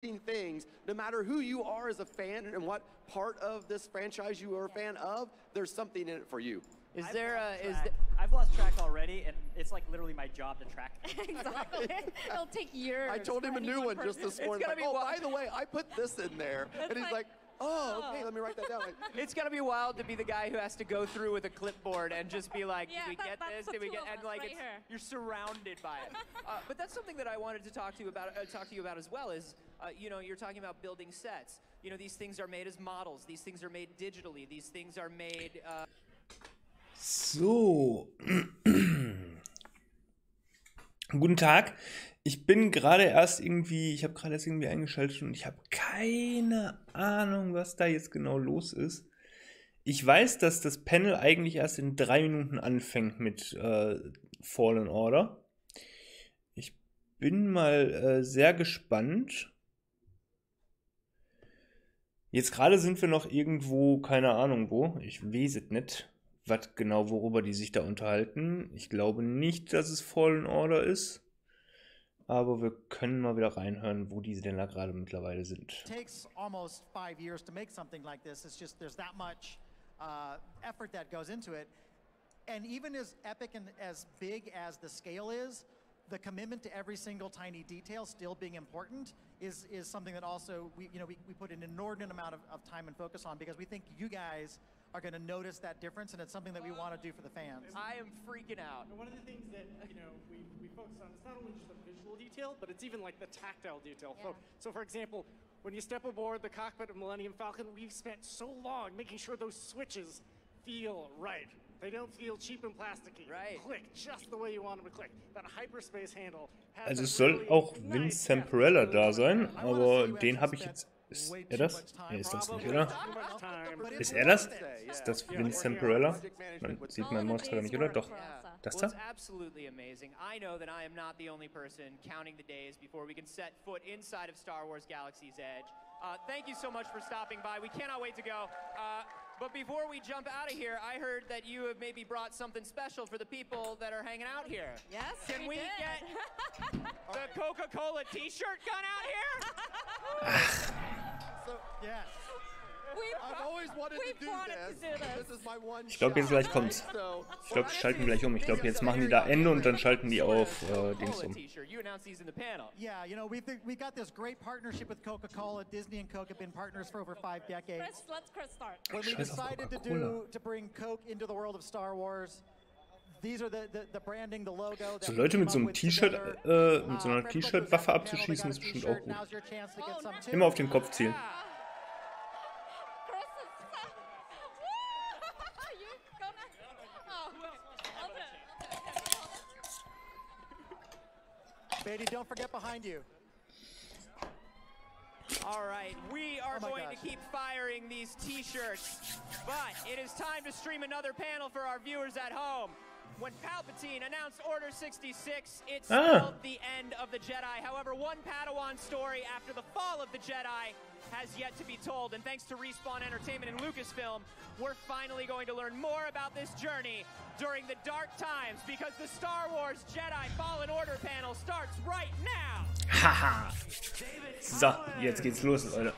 things, no matter who you are as a fan and what part of this franchise you are a fan of, there's something in it for you. I've lost track already, and it's like literally my job to track. Exactly. It'll take years. I told him a new one just this morning. Like, oh, by the way, I put this in there. And he's like, oh, okay, let me write that down. It's gonna be wild to be the guy who has to go through with a clipboard and just be like, did we get this? Did we get? And like, you're surrounded by it. But that's something that I wanted to talk to you about as well. Is you're talking about building sets. You know, these things are made as models. These things are made digitally. These things are made. So. Guten Tag. Ich bin gerade erst irgendwie, eingeschaltet und ich habe keine Ahnung, was da jetzt genau los ist. Ich weiß, dass das Panel eigentlich erst in 3 Minuten anfängt mit Fallen Order. Ich bin mal sehr gespannt. Jetzt gerade sind wir noch irgendwo, keine Ahnung wo, ich weiß es nicht, was genau, worüber die sich da unterhalten. Ich glaube nicht, dass es Fallen Order ist. Aber wir können mal wieder reinhören, wo diese denn da gerade mittlerweile sind. It takes almost 5 years to make something like this. It's just there's that much effort that goes into it. And even as epic and as big as the scale is, the commitment to every single tiny detail still being important is something that also we put an inordinate amount of time and focus on, because we think you guys are going to notice that difference, and it's something that we want to do for the fans. I am freaking out. And one of the things that we focus on is not only just the visual detail, but it's even like the tactile detail. Yeah. So for example, when you step aboard the cockpit of Millennium Falcon, we've spent so long making sure those switches feel right. They don't feel cheap and plasticky. Right. Click just the way you want them to click. That hyperspace handle has Also es a soll really auch nice Vince depth. Samparella da sein, aber den habe ich jetzt... Ist er das? Nee, ist das nicht, oder? Ist er das? Ist das Vince Samparella? Man sieht mein Monster nicht, oder? Doch. Das da? Well, it's absolutely amazing. I know that I am not the only person counting the days before we can set foot inside of Star Wars Galaxy's Edge. Thank you so much for stopping by. We cannot wait to go. But before we jump out of here, I heard that you have maybe brought something special for the people that are hanging out here. Yes, Can we did. get the Coca-Cola t-shirt gun out here? So, yes. I've always wanted to do this. This is my one Ich glaube, jetzt gleich kommt's. Ich glaube, die schalten gleich um. Ich glaube, jetzt machen die da Ende und dann schalten die auf Dings um. You announced these in the panel. Yeah, we got this great partnership with Coca-Cola. Disney and Coke have been partners for over 5 decades. Let's Chris start. When we Scheiß auf decided Coca-Cola. to bring Coke into the world of Star Wars, these are the branding, the logo. So Leute mit so einem T-Shirt, mit so einer T-Shirt-Waffe abzuschießen, ist bestimmt auch gut. Immer auf den Kopf zielen. Beatty, don't forget behind you. All right, we are going to gosh. keep firing these t-shirts, but it is time to stream another panel for our viewers at home. When Palpatine announced Order 66, it spelled the end of the Jedi. However, one Padawan story after the fall of the Jedi has yet to be told. And thanks to Respawn Entertainment and Lucasfilm, we're finally going to learn more about this journey during the dark times, because the Star Wars Jedi Fallen Order panel starts right now. Haha. So, jetzt geht's los, Leute.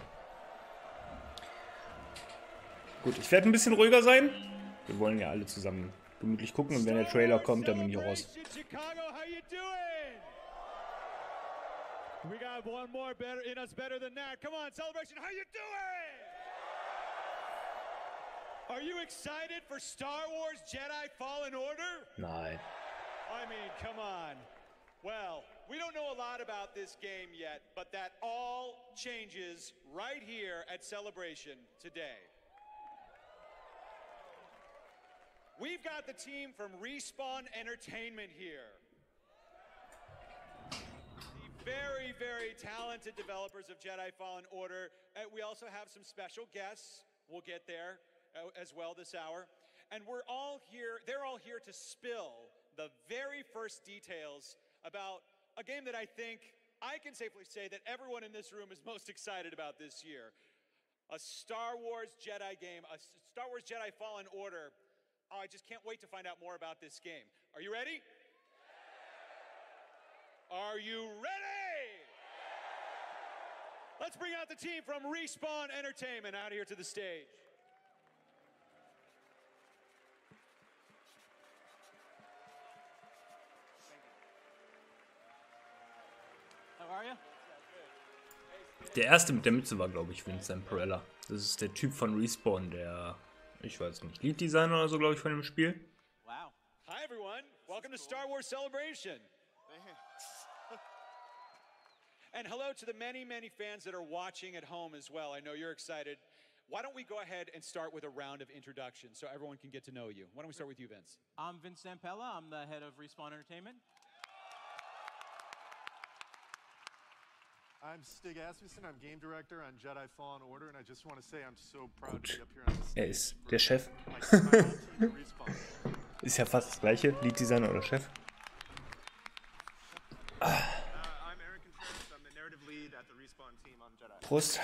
Gut, ich werde ein bisschen ruhiger sein. Wir wollen ja alle zusammen gemütlich gucken und wenn der Trailer kommt, dann bin ich raus. We got one more better in us better than that. Come on, Celebration, how you doing? Are you excited for Star Wars Jedi Fallen Order? Nein. I mean, come on. Well, we don't know a lot about this game yet, but that all changes right here at Celebration today. We've got the team from Respawn Entertainment here. Very, very talented developers of Jedi Fallen Order. We also have some special guests. We'll get there as well this hour. And they're all here to spill the very first details about a game that I think I can safely say that everyone in this room is most excited about this year. A Star Wars Jedi game, a Star Wars Jedi Fallen Order. Oh, I just can't wait to find out more about this game. Are you ready? Are you ready? Let's bring out the team from Respawn Entertainment out here to the stage. How are you? Der erste mit der Mütze war, glaube ich, Vincent Perella. Das ist der Typ von Respawn, der, ich weiß nicht, Lead-Designer oder so, glaube ich, von dem Spiel. Wow. Hi, everyone. Welcome to Star Wars Celebration. And hello to the many, many fans that are watching at home as well. I know you're excited. Why don't we go ahead and start with a round of introductions so everyone can get to know you. Why don't we start with you, Vince? I'm Vince Zampella. I'm the head of Respawn Entertainment. I'm Stig Asmussen. I'm game director on Jedi Fallen Order, and I just want to say I'm so proud to be up here on the stage. Ist der Chef. Ist ja fast das gleiche, Lead-Designer oder Chef. Prost.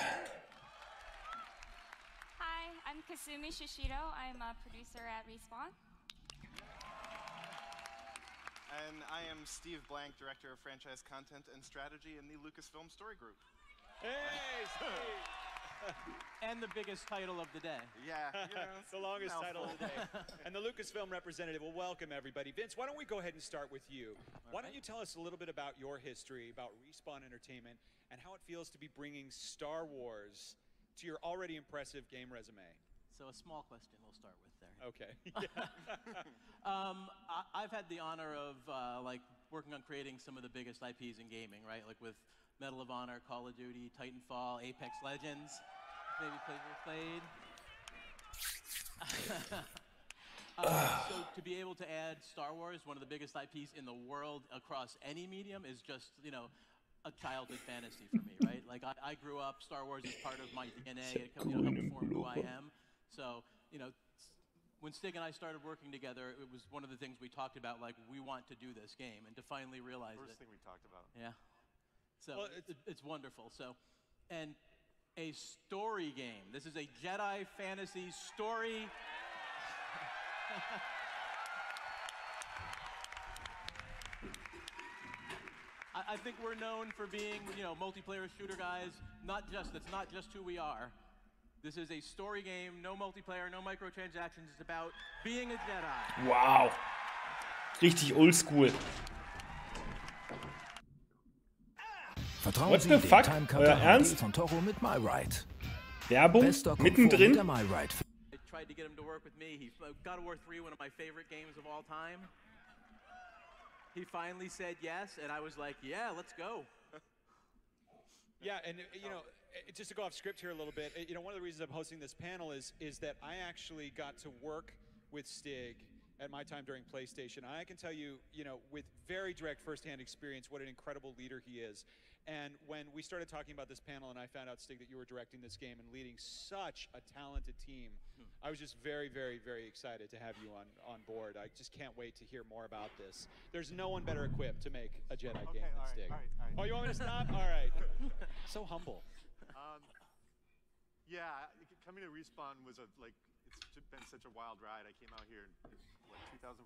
Hi, I'm Kasumi Shishido. I'm a producer at Respawn. And I am Steve Blank, Director of Franchise Content and Strategy in the Lucasfilm Story Group. Hey, Steve! And the biggest title of the day. Yeah, it's the longest title of the day. And the Lucasfilm representative will welcome everybody. Vince, why don't we go ahead and start with you? Why don't you tell us a little bit about your history, about Respawn Entertainment, and how it feels to be bringing Star Wars to your already impressive game resume? So a small question we'll start with there. Okay. I've had the honor of like working on creating some of the biggest IPs in gaming, right? Like with Medal of Honor, Call of Duty, Titanfall, Apex Legends. Maybe played. So to be able to add Star Wars, one of the biggest IPs in the world across any medium, is just, you know, a childhood fantasy for me, right? Like I grew up, Star Wars is part of my DNA. It helped form who I am. So, you know, when Stig and I started working together, it was one of the things we talked about, like, we want to do this game, and to finally realize it. First thing we talked about. Yeah. So well, it's wonderful. So, and a story game. This is a Jedi fantasy story. I think we're known for being, you know, multiplayer shooter guys. That's not just who we are. This is a story game, no multiplayer, no microtransactions. It's about being a Jedi. Wow. Richtig oldschool. Vertrauen Sie dem Time-Cutter von Toro mit MyRide. Werbung mittendrin. I tried to get him to work with me. God of War 3, one of my favorite games of all time. He finally said yes, and I was like, yeah, let's go. Yeah, and you know, just to go off script here a little bit, you know, one of the reasons I'm hosting this panel is that I actually got to work with Stig at my time during PlayStation. I can tell you, you know, with very direct firsthand experience, what an incredible leader he is. And when we started talking about this panel and I found out, Stig, that you were directing this game and leading such a talented team, I was just very, very, very excited to have you on board. I just can't wait to hear more about this. There's no one better equipped to make a Jedi game than Stig. All right. Oh, you want me to stop? All right. So humble. Yeah, coming to Respawn was it's been such a wild ride. I came out here in, what, 2014?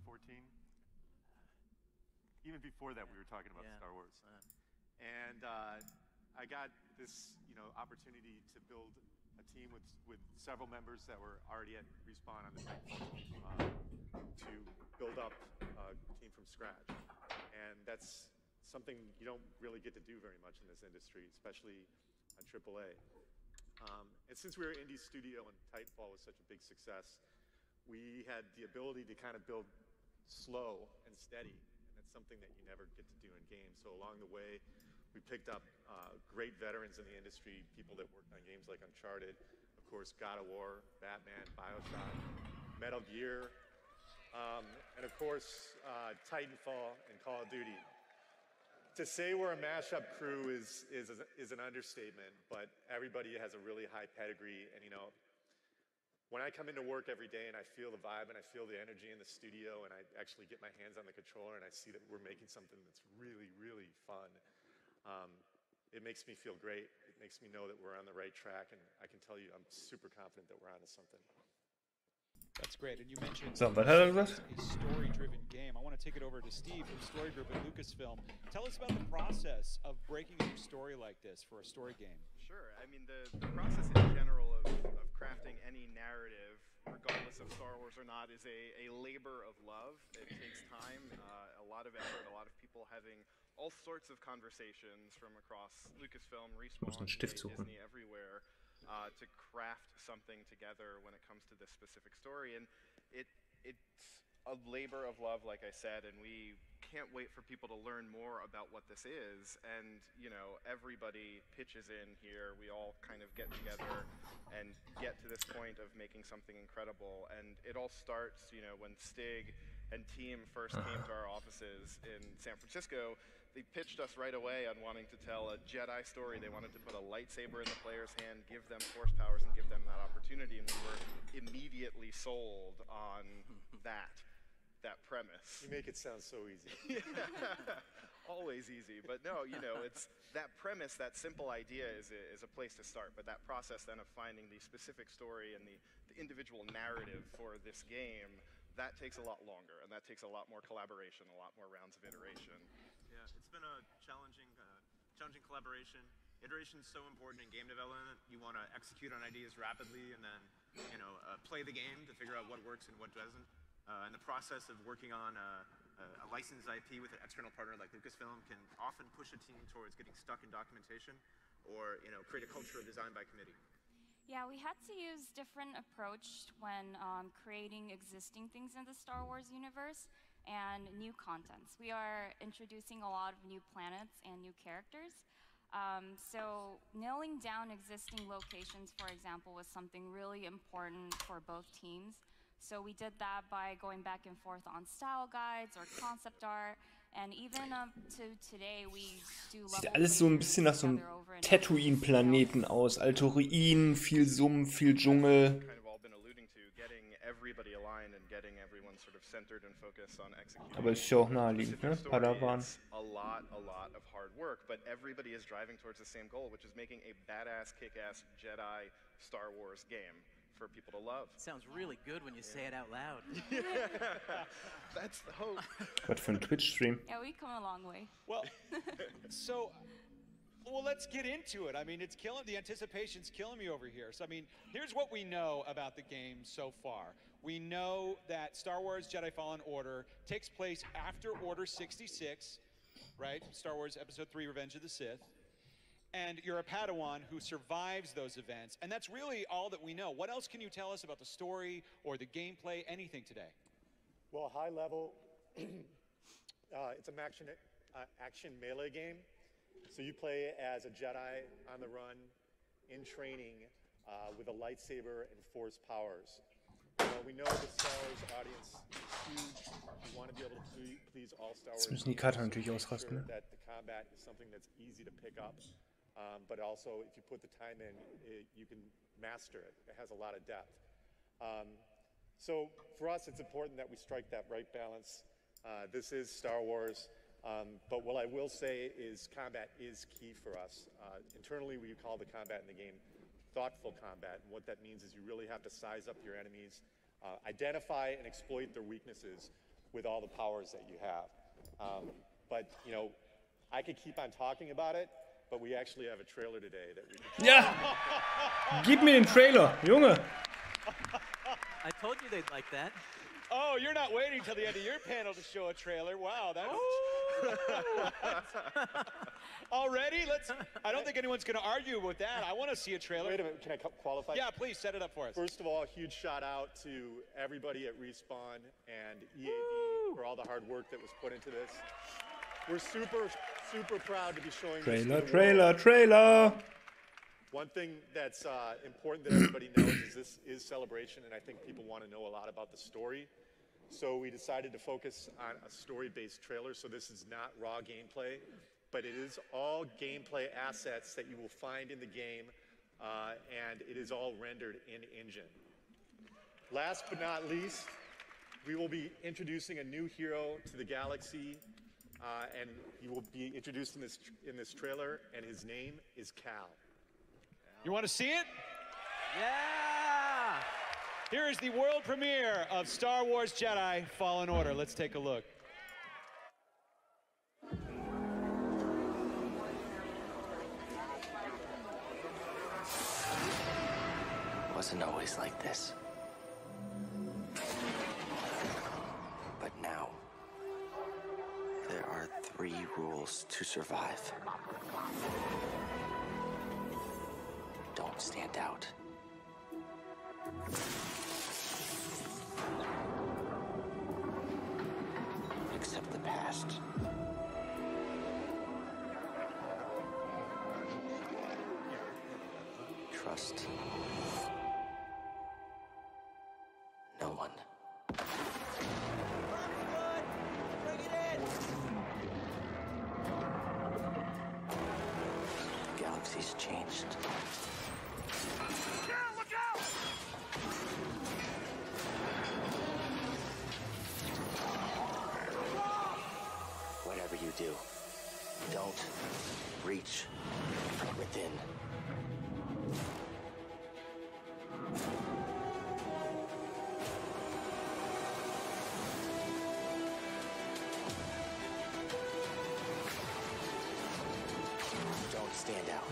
Even before that, we were talking about Star Wars. And I got this, you know, opportunity to build a team with several members that were already at Respawn on the Titanfall team to build up a team from scratch. And that's something you don't really get to do very much in this industry, especially on AAA. And since we were an indie studio and Titanfall was such a big success, we had the ability to kind of build slow and steady. And that's something that you never get to do in games. So along the way, we picked up great veterans in the industry, people that worked on games like Uncharted, of course, God of War, Batman, BioShock, Metal Gear, and of course, Titanfall and Call of Duty. To say we're a mashup crew is an understatement, but everybody has a really high pedigree. And, you know, when I come into work every day and I feel the vibe and I feel the energy in the studio and I actually get my hands on the controller and I see that we're making something that's really, really fun, it makes me feel great. It makes me know that we're on the right track, and I can tell you I'm super confident that we're onto something. That's great. And you mentioned So, was hat er gesagt? a story-driven game. I want to take it over to Steve from Story Group at Lucasfilm. Tell us about the process of breaking a new story like this for a story game. Sure. I mean, the process in general of crafting any narrative, regardless of Star Wars or not, is a labor of love. It takes time, a lot of effort, a lot of people having all sorts of conversations from across Lucasfilm, Respawn, Disney, everywhere, to craft something together when it comes to this specific story. And it's a labor of love, like I said, and we can't wait for people to learn more about what this is. And, you know, everybody pitches in here. We all kind of get together and get to this point of making something incredible. And it all starts, you know, when Stig and team first came to our offices in San Francisco. They pitched us right away on wanting to tell a Jedi story. They wanted to put a lightsaber in the player's hand, give them force powers, and give them that opportunity. And we were immediately sold on that premise. You make it sound so easy. Always easy, but no, you know, it's that premise, that simple idea is a place to start, but that process then of finding the specific story and the individual narrative for this game, that takes a lot longer, and that takes a lot more collaboration, a lot more rounds of iteration. Yeah, it's been a challenging collaboration. Iteration is so important in game development. You want to execute on ideas rapidly and then, you know, play the game to figure out what works and what doesn't. And the process of working on a licensed IP with an external partner like Lucasfilm can often push a team towards getting stuck in documentation or, you know, create a culture of design by committee. Yeah, we had to use different approach when creating existing things in the Star Wars universe and new contents. We are introducing a lot of new planets and new characters. So nailing down existing locations, for example, was something really important for both teams. So we did that by going back and forth on style guides or concept art. And even up to today, we do Sieht alles so ein bisschen nach so einem Tatooine-Planeten aus. Alte Ruinen, viel Sumpf, viel Dschungel. Aber ist ja auch naheliegend, ne? Padawan. A lot of hard work, but everybody is driving towards the same goal, which is making a badass, kick-ass Jedi Star Wars game for people to love. Sounds really good when you say it out loud. That's the hope. Was für ein Twitch-Stream. Yeah, we come a long way. Well, well, let's get into it. I mean, it's killing, the anticipation's killing me over here. So, I mean, here's what we know about the game so far. We know that Star Wars Jedi Fallen Order takes place after Order 66, right? Star Wars Episode 3, Revenge of the Sith. And you're a Padawan who survives those events. And that's really all that we know. What else can you tell us about the story or the gameplay, anything today? Well, high level, it's an action melee game. So you play as a Jedi on the run, in training, with a lightsaber and force powers. We know the Star Wars audience is huge. We want to be able to please all Star Wars. Jetzt müssen die Cutter natürlich ausrasten, ne? That the combat is something that's easy to pick up. But also, if you put the time in, you can master it. It has a lot of depth. So for us, it's important that we strike that right balance. This is Star Wars, but what I will say is combat is key for us. Internally, we call the combat in the game thoughtful combat. And what that means is you really have to size up your enemies, identify and exploit their weaknesses with all the powers that you have. But, you know, I could keep on talking about it, but we actually have a trailer today that we can... Ja! Gib mir den Trailer, Junge! I told you they'd like that. Oh, you're not waiting till the end of your panel to show a trailer. Wow, that's... Already? I don't think anyone's going to argue with that. I want to see a trailer. Wait a minute, can I qualify? Yeah, please set it up for us. First of all, a huge shout out to everybody at Respawn and EAD for all the hard work that was put into this. We're super proud to be showing this Trailer! One thing that's important that everybody knows is this is Celebration, and I think people want to know a lot about the story. So we decided to focus on a story-based trailer, so this is not raw gameplay, but it is all gameplay assets that you will find in the game, and it is all rendered in engine. Last but not least, we will be introducing a new hero to the galaxy, and he will be introduced in this trailer, and his name is Cal. You want to see it? Yeah! Here is the world premiere of Star Wars Jedi Fallen Order. Let's take a look. wasn't always like this. But now, there are 3 rules to survive. Don't stand out. Accept the past. Trust no one. The galaxy's changed. Look out! Whatever you do, don't reach within. Don't stand out.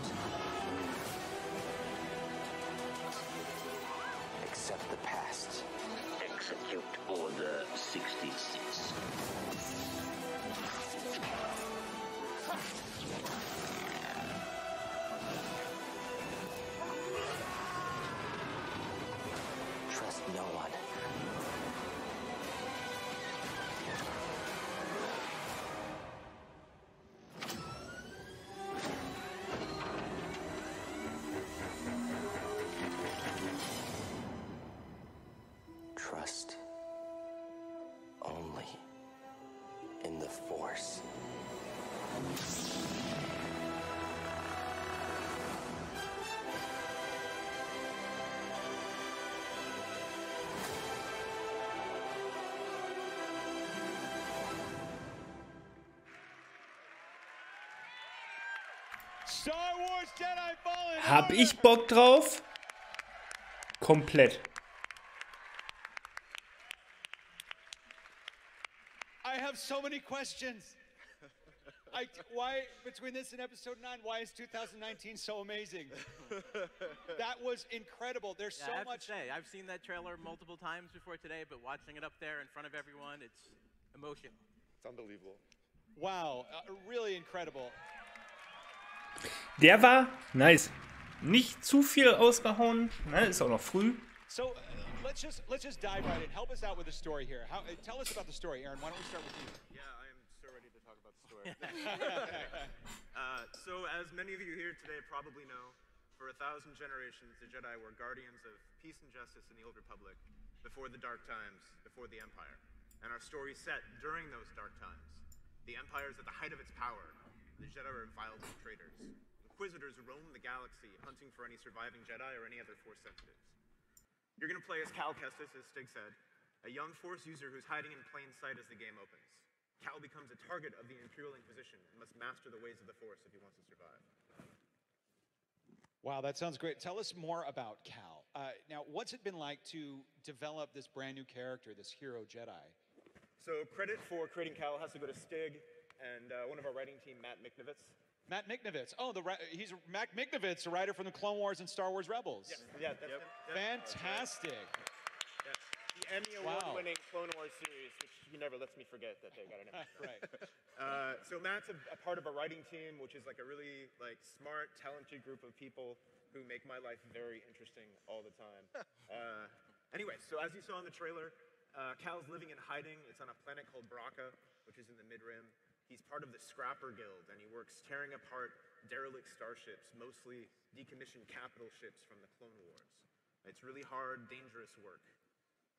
Accept the past. Execute Order 66. Trust no one. Trust only in the Force. Star Wars Jedi Fallen Hab Order. ich Bock drauf? Komplett. I have so many questions. Why, between this and episode 9, why is 2019 so amazing? That was incredible. There's Yeah, so I have much. to say, I've seen that trailer multiple times before today, but watching it up there in front of everyone, it's emotional. It's unbelievable. Wow, really incredible. Der war nice. Nicht zu viel ausgehauen. Ne, ist auch noch früh. So let's just dive right in. Help us out with the story here. Tell us about the story, Aaron. Why don't we start with you? Yeah, I am so ready to talk about the story. So as many of you here today probably know, for 1,000 generations, the Jedi were guardians of peace and justice in the Old Republic, before the Dark Times, before the Empire. And our story set during those dark times. The Empire is at the height of its power. The Jedi are vile traitors. Inquisitors roam the galaxy, hunting for any surviving Jedi or any other Force sensitives. You're going to play as Cal Kestis, as Stig said, a young Force user who's hiding in plain sight as the game opens. Cal becomes a target of the Imperial Inquisition and must master the ways of the Force if he wants to survive. Wow, that sounds great. Tell us more about Cal. Now, what's it been like to develop this brand new character, this hero Jedi? So credit for creating Cal has to go to Stig and one of our writing team, Matt Miknovitz. Matt Miknovitz. Oh, he's Matt Miknovitz, the writer from the Clone Wars and Star Wars Rebels. Yes, yeah, that's him. Yep. Fantastic. Yes. The Emmy Award-winning Clone Wars series, which he never lets me forget that they got an Emmy. Right. So Matt's a part of a writing team, which is like a really smart, talented group of people who make my life very interesting all the time. Anyway, so as you saw in the trailer, Cal's living in hiding. It's on a planet called Bracca, which is in the Mid-Rim. He's part of the Scrapper Guild, and he works tearing apart derelict starships, mostly decommissioned capital ships from the Clone Wars. It's really hard, dangerous work.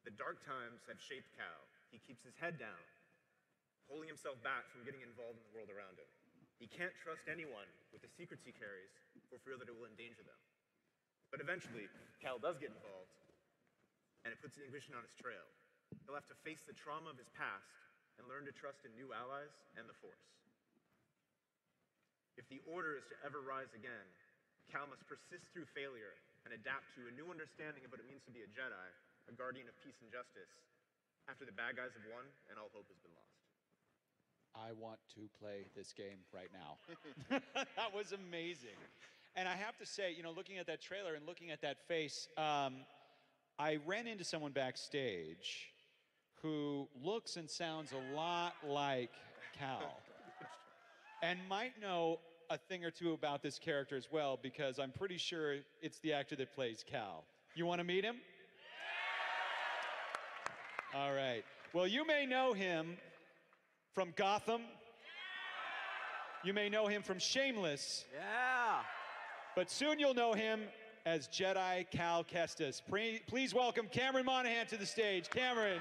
The dark times have shaped Cal. He keeps his head down, holding himself back from getting involved in the world around him. He can't trust anyone with the secrets he carries for fear that it will endanger them. But eventually, Cal does get involved, and it puts the Inquisition on his trail. He'll have to face the trauma of his past and learn to trust in new allies and the Force. If the Order is to ever rise again, Cal must persist through failure and adapt to a new understanding of what it means to be a Jedi, a guardian of peace and justice, after the bad guys have won and all hope has been lost. I want to play this game right now. That was amazing. And I have to say, you know, looking at that trailer and looking at that face, I ran into someone backstage who looks and sounds a lot like Cal. And might know a thing or two about this character as well, because I'm pretty sure it's the actor that plays Cal. You want to meet him? All right. Well, you may know him from Gotham. You may know him from Shameless. Yeah. But soon you'll know him as Jedi Cal Kestis. Please welcome Cameron Monaghan to the stage. Cameron.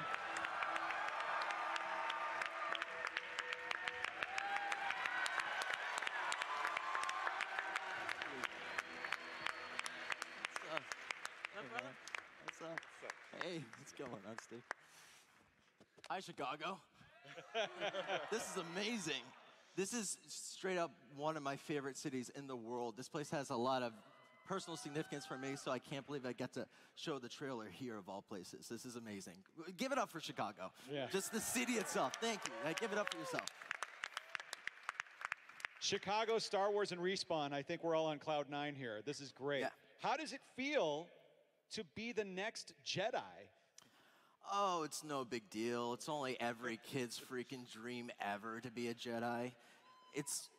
Hey, what's going on, Steve? Hi, Chicago. This is amazing. This is straight up one of my favorite cities in the world. This place has a lot of personal significance for me, so I can't believe I get to show the trailer here of all places. This is amazing. Give it up for Chicago. Yeah. Just the city itself. Thank you. Give it up for yourself. Chicago, Star Wars, and Respawn. I think we're all on cloud 9 here. This is great. Yeah. How does it feel to be the next Jedi? Oh, it's no big deal. It's only every kid's freaking dream ever to be a Jedi. It's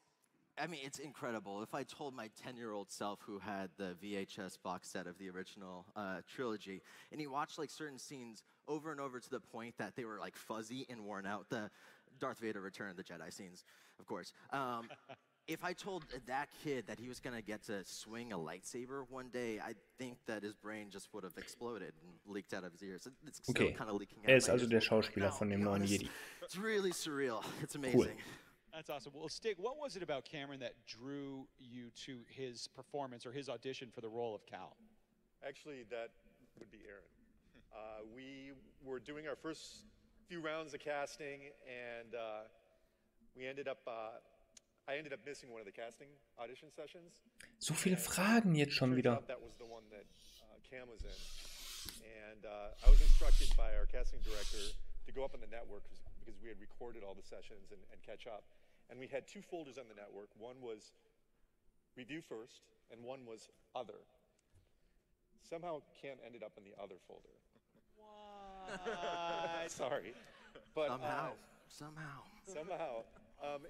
incredible. If I told my 10-year-old self who had the VHS box set of the original trilogy, and he watched like certain scenes over and over to the point that they were like fuzzy and worn out, the Darth Vader Return of the Jedi scenes, of course. If I told that kid that he was going to get to swing a lightsaber one day, I think that his brain just would have exploded and leaked out of his ears. It's still Okay, kind of leaking out. ist also der Schauspieler von dem neuen Jedi. It's really surreal. It's amazing. That's awesome. Well, Stig, what was it about Cameron that drew you to his performance or his audition for the role of Cal? Actually, that would be Aaron. We were doing our first few rounds of casting, and we ended up... I ended up missing one of the casting audition sessions. So viele Fragen jetzt schon wieder. That was the one that Cam was in. And I was instructed by our casting director to go up on the network because we had recorded all the sessions and catch up. And we had 2 folders on the network. One was review first, and one was other. Somehow Cam ended up in the other folder. What? Sorry. But, Somehow.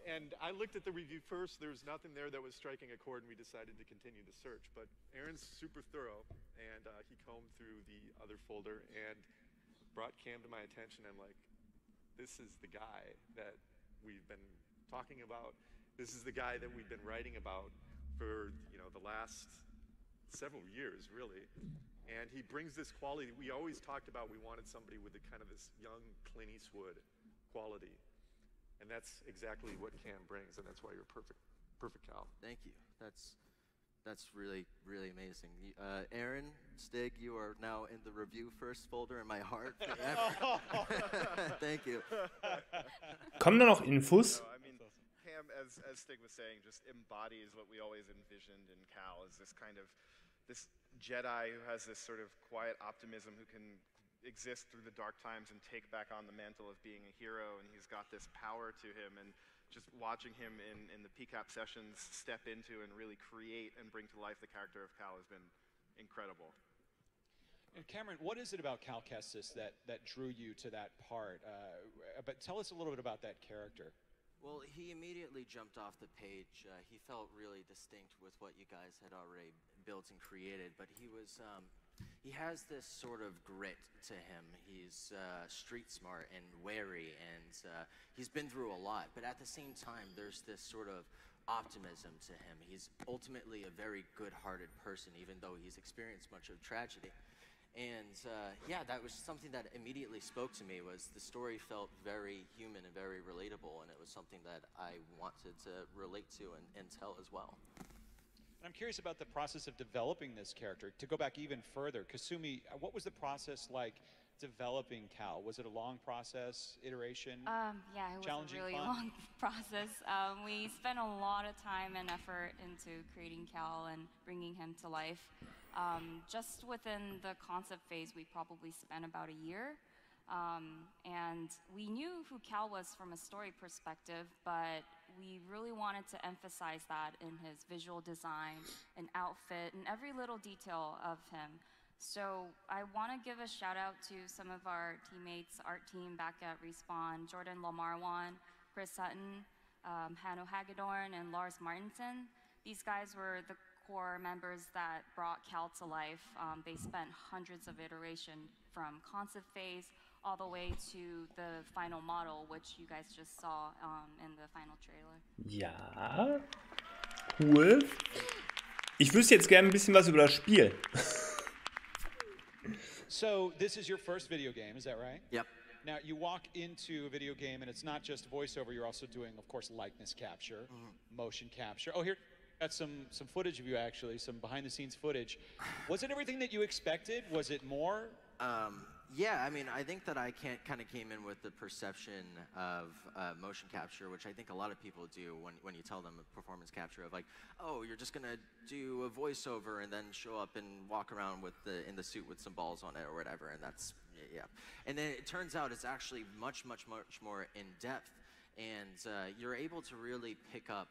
And I looked at the review first. There was nothing there that was striking a chord, and we decided to continue the search. But Aaron's super thorough, and he combed through the other folder and brought Cam to my attention. I'm like, this is the guy that we've been talking about. This is the guy that we've been writing about for, you know, the last several years, really. And he brings this quality. We always talked about we wanted somebody with a kind of this young Clint Eastwood quality. And that's exactly what Cam brings, and that's why you're perfect Cal. Thank you. That's really, really amazing. Aaron, Stig, you are now in the review first folder in my heart forever. Thank you. Kommen da noch Infos? I mean, Cam, as Stig was saying, just embodies what we always envisioned in Cal, is this kind of, this Jedi who has this sort of quiet optimism, who can exist through the dark times and take back on the mantle of being a hero, and he's got this power to him, and just watching him in the PCAP sessions step into and really create and bring to life the character of Cal has been incredible. And Cameron, what is it about Cal Kestis that drew you to that part? But tell us a little bit about that character. Well, he immediately jumped off the page. He felt really distinct with what you guys had already built and created, but he was... he has this sort of grit to him. He's street smart and wary, and he's been through a lot. But at the same time, there's this sort of optimism to him. He's ultimately a very good-hearted person, even though he's experienced much of tragedy. And yeah, that was something that immediately spoke to me. Was the story felt very human and very relatable, and it was something that I wanted to relate to and tell as well. I'm curious about the process of developing this character. To go back even further, Kasumi, what was the process like developing Cal? Was it a long process, iteration? Yeah, it was a really long process. We spent a lot of time and effort into creating Cal and bringing him to life. Just within the concept phase, we probably spent about a year. And we knew who Cal was from a story perspective, but we really wanted to emphasize that in his visual design and outfit and every little detail of him. So I want to give a shout out to some of our teammates, art team back at Respawn, Jordan Lamarwan, Chris Sutton, Hanno Hagedorn, and Lars Martinson. These guys were the core members that brought Cal to life. They spent hundreds of iterations from concept phase all the way to the final model, which you guys just saw in the final trailer. Ja, cool. Ich wüsste jetzt gerne ein bisschen was über das Spiel. So this is your first video game, is that right? Yep. Now you walk into a video game and it's not just voiceover, you're also doing, of course, likeness capture, motion capture. Oh, here, got some footage of you actually, some behind the scenes footage. Was it everything that you expected? Was it more? Yeah, I mean, I think that I kind of came in with the perception of motion capture, which I think a lot of people do when you tell them a performance capture of like, oh, you're just gonna do a voiceover and then show up and walk around with in the suit with some balls on it or whatever, and that's yeah. And then it turns out it's actually much more in depth, and you're able to really pick up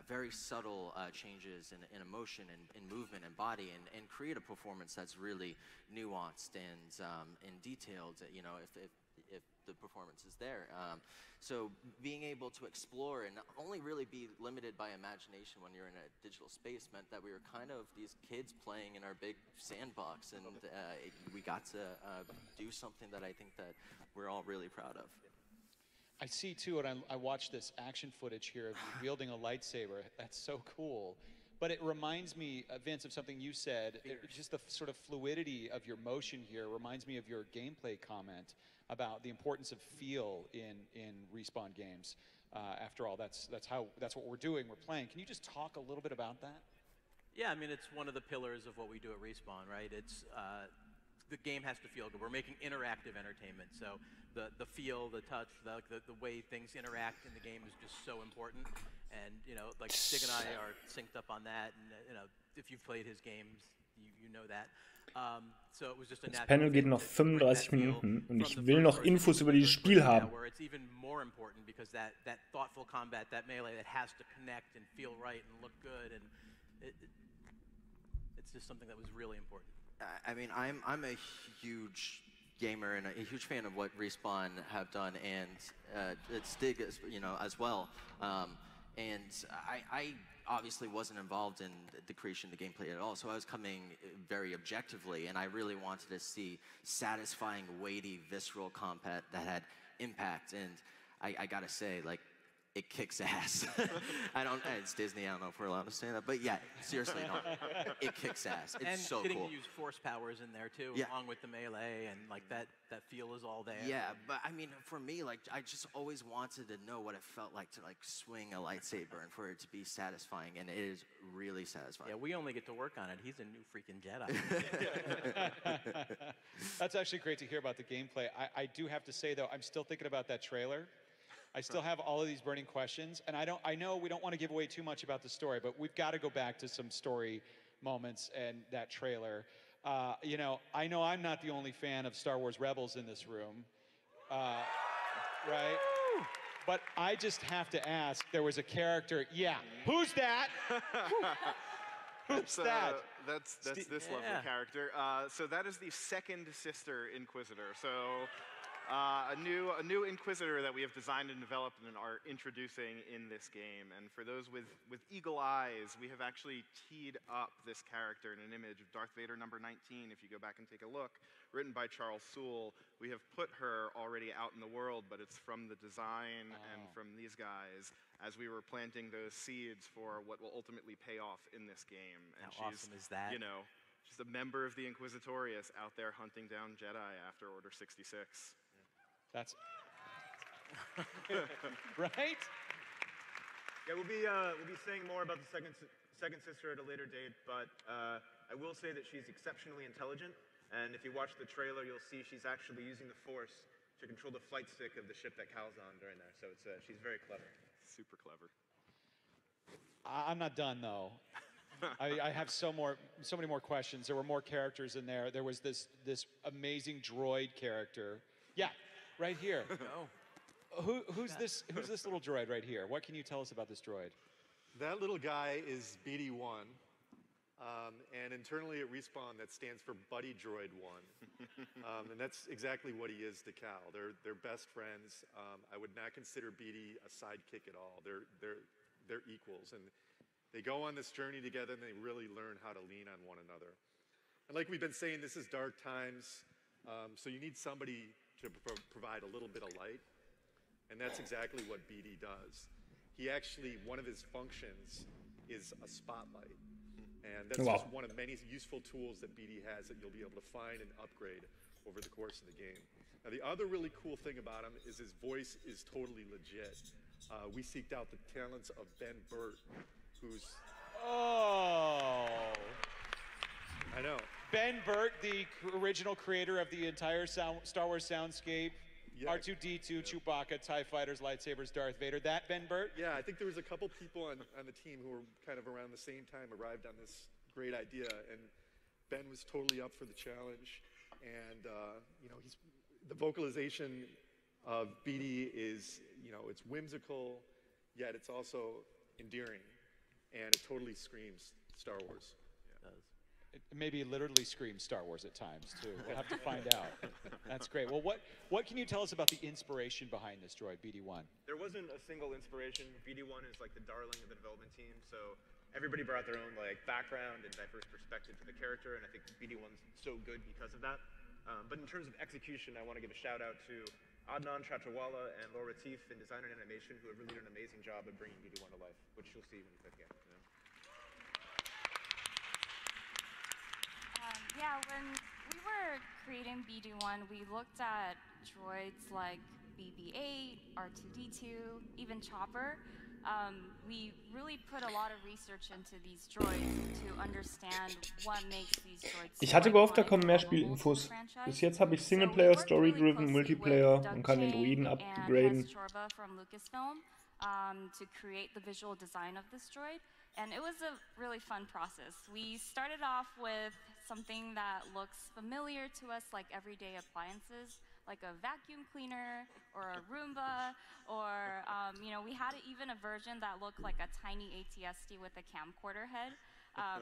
very subtle changes in emotion and in movement and body, and create a performance that's really nuanced and detailed. You know, if the performance is there. So being able to explore and not only really be limited by imagination when you're in a digital space meant that we were kind of these kids playing in our big sandbox, and we got to do something that I think that we're all really proud of. I see too, and I watched this action footage here of you wielding a lightsaber. That's so cool. But it reminds me, Vince, of something you said. Just the sort of fluidity of your motion here reminds me of your gameplay comment about the importance of feel in Respawn games. After all, that's what we're doing. We're playing. Can you just talk a little bit about that? Yeah, I mean, it's one of the pillars of what we do at Respawn, right? It's the game has to feel good. We're making interactive entertainment, so the feel, the touch, the way things interact in the game is just so important. And you know, like Stig and I are synced up on that, and you know, if you've played his games, you know that. So it was just a Das Panel geht noch 35 Minuten und ich will noch Infos über dieses Spiel haben. Where it's even more important because that thoughtful combat, that melee, that has to connect and feel right and look good, and it's just something that was really important. I mean, I'm a huge gamer and a huge fan of what Respawn have done, and Stig, you know, as well. And I obviously wasn't involved in the creation of the gameplay at all, so I was coming very objectively, and I really wanted to see satisfying, weighty, visceral combat that had impact. And I gotta say, like, it kicks ass. It's Disney, I don't know if we're allowed to say that, but yeah, seriously, no, it kicks ass. It's and so cool. And getting to use force powers in there too, yeah, along with the melee, and like that feel is all there. Yeah, but I mean, for me, like, I just always wanted to know what it felt like to like swing a lightsaber and for it to be satisfying, and it is really satisfying. Yeah, we only get to work on it. He's a new freaking Jedi. That's actually great to hear about the gameplay. I do have to say though, I'm still thinking about that trailer. I still have all of these burning questions, and I know we don't want to give away too much about the story, but we've got to go back to some story moments and that trailer. You know I'm not the only fan of Star Wars Rebels in this room, right? But I just have to ask, there was a character, yeah, who's that? Who's that? That's this lovely character. So that is the second sister Inquisitor. So a new Inquisitor that we have designed and developed and are introducing in this game. And for those with eagle eyes, we have actually teed up this character in an image of Darth Vader number 19. If you go back and take a look, written by Charles Soule. We have put her already out in the world, but it's from the design and from these guys as we were planting those seeds for what will ultimately pay off in this game. And How awesome is that? You know, she's a member of the Inquisitorius out there hunting down Jedi after Order 66. That's right. Yeah, we'll be saying more about the second sister at a later date, but I will say that she's exceptionally intelligent, and if you watch the trailer, you'll see she's actually using the Force to control the flight stick of the ship that Cal's on during there. So she's very clever. Super clever. I'm not done though. I have so many more questions. There were more characters in there. There was this amazing droid character. Yeah. Right here. Who's this little droid right here? What can you tell us about this droid? That little guy is BD1. And internally at Respawn, that stands for Buddy Droid 1. And that's exactly what he is to Cal. They're best friends. I would not consider BD a sidekick at all. They're equals. And they go on this journey together and they really learn how to lean on one another. And like we've been saying, this is dark times. So you need somebody to provide a little bit of light. And that's exactly what BD does. He actually, one of his functions is a spotlight. And that's just one of many useful tools that BD has that you'll be able to find and upgrade over the course of the game. Now, the other really cool thing about him is his voice is totally legit. We seeked out the talents of Ben Burt, who's... Oh! I know. Ben Burt, the original creator of the entire Star Wars soundscape. Yeah. R2-D2, Chewbacca, TIE Fighters, lightsabers, Darth Vader. That Ben Burt? Yeah, I think there was a couple people on the team who were kind of around the same time arrived on this great idea, and Ben was totally up for the challenge. And you know, the vocalization of BD is, you know, it's whimsical, yet it's also endearing, and it totally screams Star Wars. It maybe literally screams Star Wars at times, too. We'll have to find out. That's great. Well, what can you tell us about the inspiration behind this droid, BD1? There wasn't a single inspiration. BD1 is like the darling of the development team, so everybody brought their own like background and diverse perspective to the character, and I think BD1's so good because of that. But in terms of execution, I want to give a shout out to Adnan Chatrwala and Laura Retief in design and animation, who have really done an amazing job of bringing BD1 to life, which you'll see when you play the game. You know? Yeah, when we were creating BD1, we looked at droids like BB-8, R2-D2, even Chopper. We really put a lot of research into these droids to understand what makes these droids. Ich hatte gehofft, da kommen mehr Spielinfos. Bis jetzt habe ich Singleplayer, Story-Driven, Multiplayer und kann den Druiden upgraden. From Lucasfilm to create the visual design of this droid. And it was a really fun process. We started off with something that looks familiar to us, like everyday appliances, like a vacuum cleaner or a Roomba, or you know, we had even a version that looked like a tiny ATSD with a camcorder head.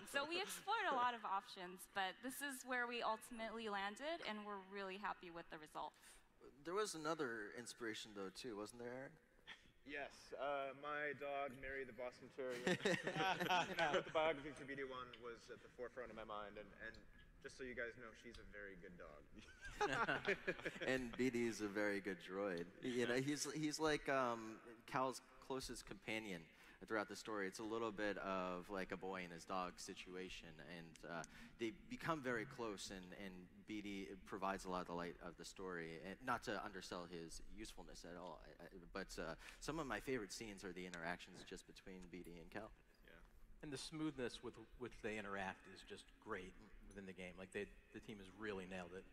So we explored a lot of options, but this is where we ultimately landed, and we're really happy with the result. There was another inspiration, though, too, wasn't there? Yes, my dog, Mary the Boston Terrier. The biography for BD1 was at the forefront of my mind, and just so you guys know, she's a very good dog. And BD is a very good droid. You know, he's like Cal's closest companion throughout the story. It's a little bit of like a boy and his dog situation, and they become very close, and BD provides a lot of the light of the story, and not to undersell his usefulness at all, but some of my favorite scenes are the interactions just between BD and Cal. Yeah. And the smoothness with which they interact is just great within the game. Like the team has really nailed it.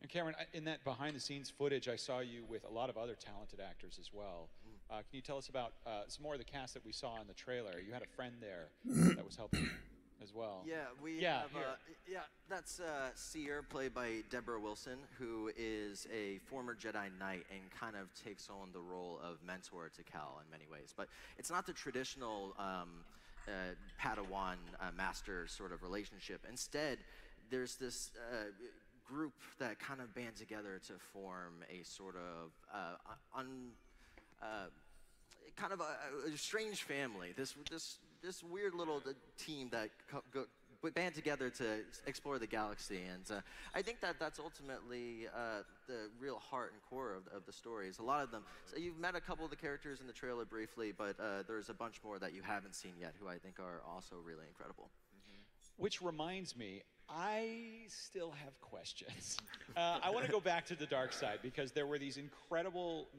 And Cameron, in that behind-the-scenes footage, I saw you with a lot of other talented actors as well. Can you tell us about some more of the cast that we saw in the trailer? You had a friend there that was helping as well. Yeah, we have, that's Seer, played by Deborah Wilson, who is a former Jedi Knight and kind of takes on the role of mentor to Cal in many ways. But it's not the traditional Padawan master sort of relationship. Instead, there's this group that kind of band together to form a sort of kind of a strange family. This weird little team that band together to explore the galaxy, and I think that's ultimately the real heart and core of the stories. A lot of them. So you've met a couple of the characters in the trailer briefly, but there's a bunch more that you haven't seen yet, who I think are also really incredible. Which reminds me, I still have questions. I want to go back to the dark side, because there were these incredible,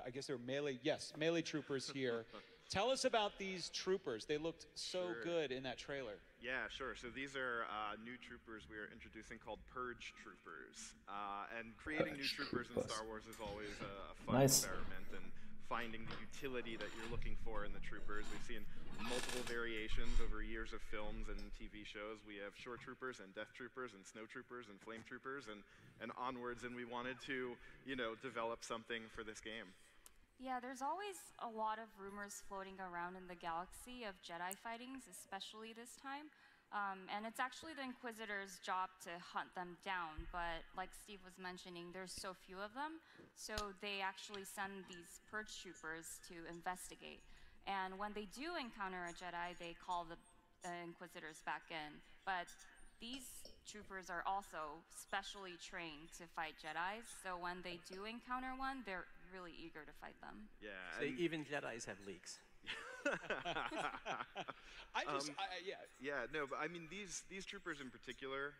I guess they were melee troopers here. Tell us about these troopers. They looked so good in that trailer. Yeah, sure. So these are new troopers we are introducing called Purge Troopers. And creating new troopers in Star Wars is always a fun experiment, and finding the utility that you're looking for in the troopers. We've seen multiple variations over years of films and TV shows. We have shore troopers and death troopers and snow troopers and flame troopers and onwards, and we wanted to, you know, develop something for this game. Yeah, there's always a lot of rumors floating around in the galaxy of Jedi fightings, especially this time. And it's actually the Inquisitor's job to hunt them down, but like Steve was mentioning, there's so few of them, so they actually send these purge troopers to investigate. And when they do encounter a Jedi, they call the Inquisitors back in. But these troopers are also specially trained to fight Jedis, so when they do encounter one, they're really eager to fight them. Yeah. So even Jedis have leaks. No, but I mean these troopers in particular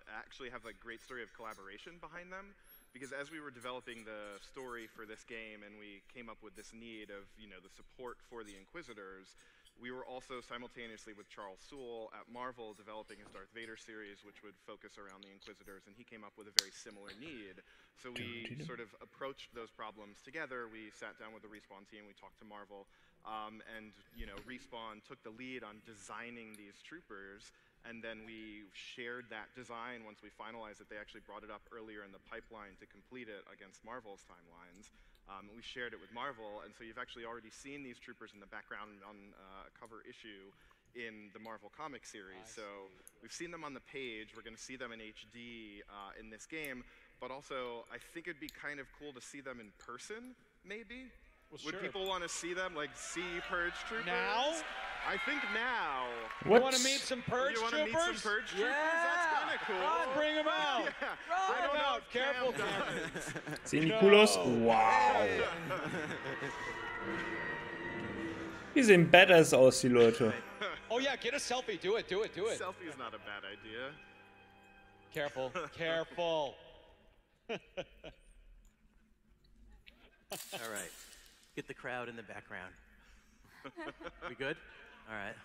actually have a great story of collaboration behind them, because as we were developing the story for this game and we came up with this need of, you know, the support for the Inquisitors, we were also simultaneously with Charles Soule at Marvel developing his Darth Vader series, which would focus around the Inquisitors, and he came up with a very similar need. So we sort of approached those problems together. We sat down with the Respawn team, we talked to Marvel, and, you know, Respawn took the lead on designing these troopers, and then we shared that design once we finalized it. They actually brought it up earlier in the pipeline to complete it against Marvel's timelines. We shared it with Marvel, and so you've actually already seen these troopers in the background on a cover issue in the Marvel comic series. So we've seen them on the page. We're going to see them in HD in this game, but also I think it'd be kind of cool to see them in person, maybe. Well, Would sure. people want to see them, like, see Purge Troopers? Now? I think now. You want to meet some Purge You Troopers? want to meet some Purge Troopers? That's kind of cool. Run, bring them out. I don't know if Careful, Cam does. Sehen die cool aus? Wow. Die sehen badass aus, die Leute. Oh yeah, get a selfie. Do it, do it, do it. Selfie is not a bad idea. Careful, careful. All right. Get the crowd in the background. We good? All right.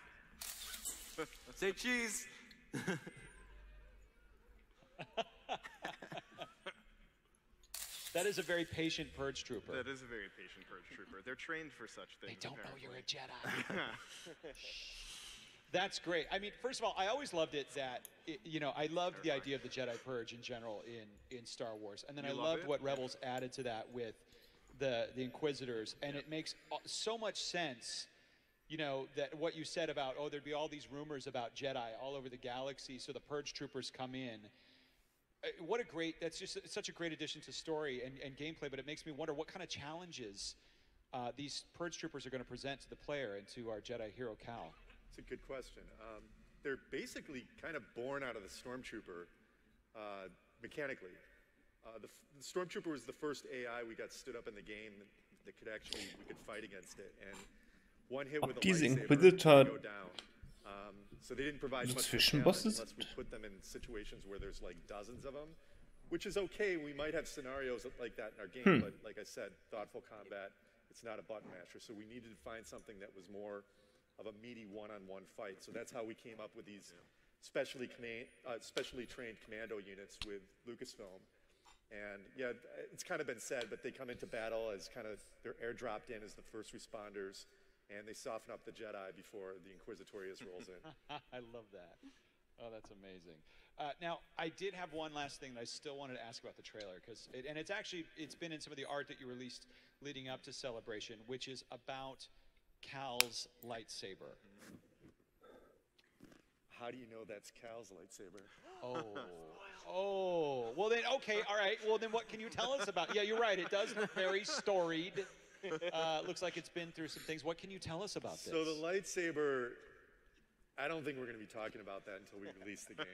Say cheese. That is a very patient Purge Trooper. That is a very patient Purge Trooper. They're trained for such things. They don't apparently. know you're a Jedi. That's great. I mean, first of all, I always loved it that, you know, I loved the idea of the Jedi Purge in general in Star Wars. And then I loved what Rebels added to that with the Inquisitors. And it makes so much sense, you know, that what you said about, oh, there'd be all these rumors about Jedi all over the galaxy, so the Purge Troopers come in. What a great, that's just such a great addition to story and gameplay, but it makes me wonder what kind of challenges these Purge Troopers are going to present to the player and to our Jedi hero Cal. It's a good question. They're basically kind of born out of the Stormtrooper mechanically. The Stormtrooper was the first AI we got stood up in the game that could actually, we could fight against it. And one hit with a lightsaber would go down. So they didn't provide much damage unless we put them in situations where there's like dozens of them, which is okay. We might have scenarios like that in our game, but like I said, thoughtful combat, it's not a button masher. So we needed to find something that was more of a meaty one-on-one fight. So that's how we came up with these specially trained commando units with Lucasfilm. And yeah, it's kind of been said, but they come into battle as kind of, they're airdropped in as the first responders, and they soften up the Jedi before the Inquisitorius rolls in. I love that. Oh, that's amazing. Now, I did have one last thing that I still wanted to ask about the trailer, and it's been in some of the art that you released leading up to Celebration, which is about Cal's lightsaber. How do you know that's Cal's lightsaber? Oh, well then, okay, all right. Well then, what can you tell us about? Yeah, you're right. It does look very storied. Looks like it's been through some things. What can you tell us about this? So the lightsaber, I don't think we're going to be talking about that until we release the game.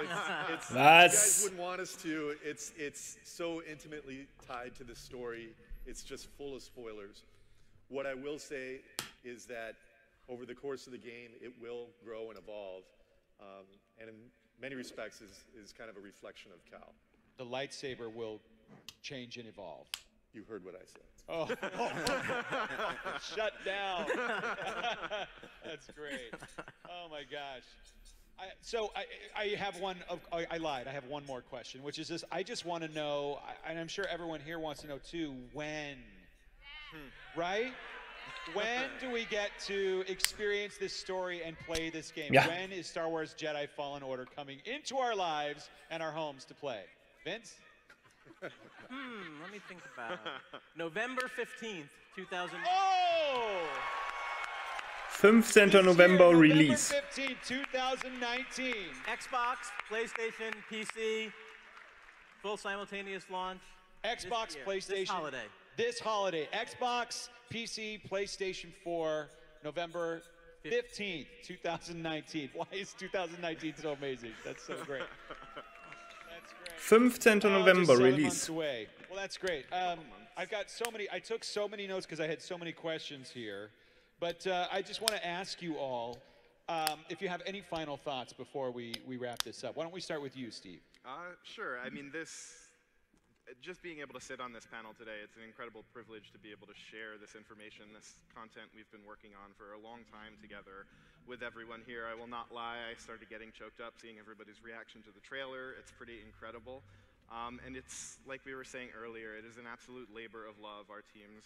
You guys wouldn't want us to. It's so intimately tied to the story. It's just full of spoilers. What I will say is that over the course of the game, it will grow and evolve, and in many respects is kind of a reflection of Cal. The lightsaber will change and evolve. You heard what I said. Oh, shut down. That's great. Oh my gosh. I have one. I lied. I have one more question, which is this. I just want to know, and I'm sure everyone here wants to know too, when? Right? When do we get to experience this story and play this game? Yeah. When is Star Wars Jedi Fallen Order coming into our lives and our homes to play? Vince? Let me think about it. November 15th, 2000. Oh! 15. November Release. November 15, 2019. Xbox, PlayStation, PC, full simultaneous launch. Xbox, this year, PlayStation. This holiday. This holiday. Xbox, PC, PlayStation 4, November 15th, 2019. Why is 2019 so amazing? That's so great. That's great. 15. November Just 7 Release. months away. Well, that's great. I've got so many, I took so many notes because I had so many questions here. But I just want to ask you all if you have any final thoughts before we wrap this up. Why don't we start with you, Steve? Sure. I mean, just being able to sit on this panel today, it's an incredible privilege to be able to share this information, this content we've been working on for a long time together with everyone here. I will not lie, I started getting choked up seeing everybody's reaction to the trailer. It's pretty incredible. And it's, like we were saying earlier, it is an absolute labor of love. Our teams,